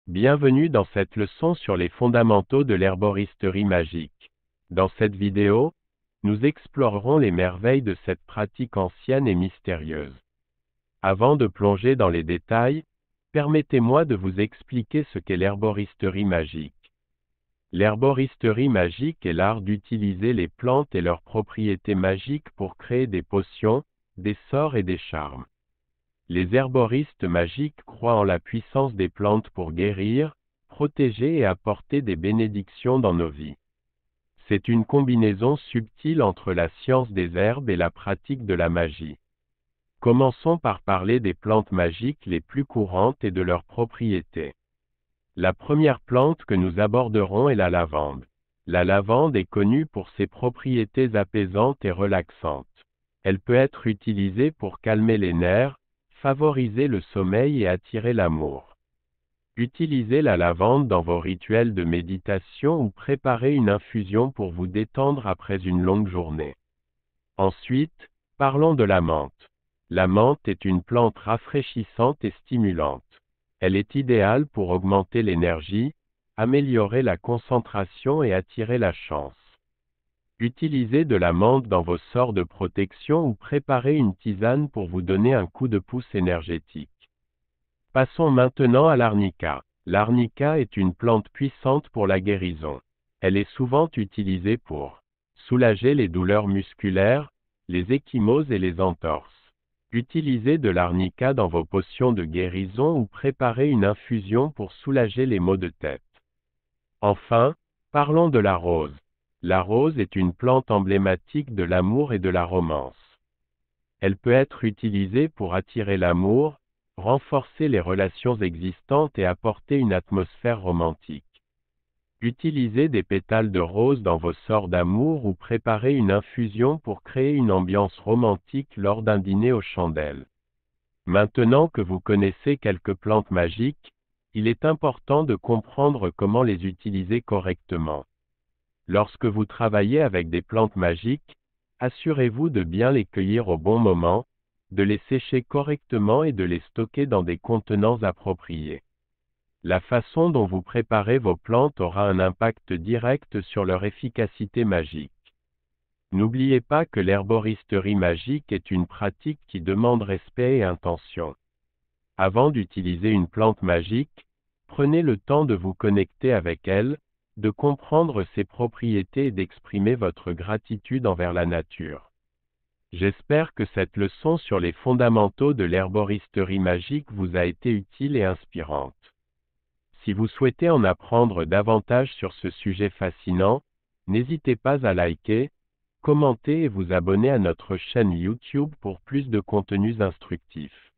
Bienvenue dans cette leçon sur les fondamentaux de l'herboristerie magique. Dans cette vidéo, nous explorerons les merveilles de cette pratique ancienne et mystérieuse. Avant de plonger dans les détails, permettez-moi de vous expliquer ce qu'est l'herboristerie magique. L'herboristerie magique est l'art d'utiliser les plantes et leurs propriétés magiques pour créer des potions, des sorts et des charmes. Les herboristes magiques croient en la puissance des plantes pour guérir, protéger et apporter des bénédictions dans nos vies. C'est une combinaison subtile entre la science des herbes et la pratique de la magie. Commençons par parler des plantes magiques les plus courantes et de leurs propriétés. La première plante que nous aborderons est la lavande. La lavande est connue pour ses propriétés apaisantes et relaxantes. Elle peut être utilisée pour calmer les nerfs, favoriser le sommeil et attirer l'amour. Utilisez la lavande dans vos rituels de méditation ou préparez une infusion pour vous détendre après une longue journée. Ensuite, parlons de la menthe. La menthe est une plante rafraîchissante et stimulante. Elle est idéale pour augmenter l'énergie, améliorer la concentration et attirer la chance. Utilisez de la menthe dans vos sorts de protection ou préparez une tisane pour vous donner un coup de pouce énergétique. Passons maintenant à l'arnica. L'arnica est une plante puissante pour la guérison. Elle est souvent utilisée pour soulager les douleurs musculaires, les ecchymoses et les entorses. Utilisez de l'arnica dans vos potions de guérison ou préparez une infusion pour soulager les maux de tête. Enfin, parlons de la rose. La rose est une plante emblématique de l'amour et de la romance. Elle peut être utilisée pour attirer l'amour, renforcer les relations existantes et apporter une atmosphère romantique. Utilisez des pétales de rose dans vos sorts d'amour ou préparez une infusion pour créer une ambiance romantique lors d'un dîner aux chandelles. Maintenant que vous connaissez quelques plantes magiques, il est important de comprendre comment les utiliser correctement. Lorsque vous travaillez avec des plantes magiques, assurez-vous de bien les cueillir au bon moment, de les sécher correctement et de les stocker dans des contenants appropriés. La façon dont vous préparez vos plantes aura un impact direct sur leur efficacité magique. N'oubliez pas que l'herboristerie magique est une pratique qui demande respect et intention. Avant d'utiliser une plante magique, prenez le temps de vous connecter avec elle, de comprendre ses propriétés et d'exprimer votre gratitude envers la nature. J'espère que cette leçon sur les fondamentaux de l'herboristerie magique vous a été utile et inspirante. Si vous souhaitez en apprendre davantage sur ce sujet fascinant, n'hésitez pas à liker, commenter et vous abonner à notre chaîne YouTube pour plus de contenus instructifs.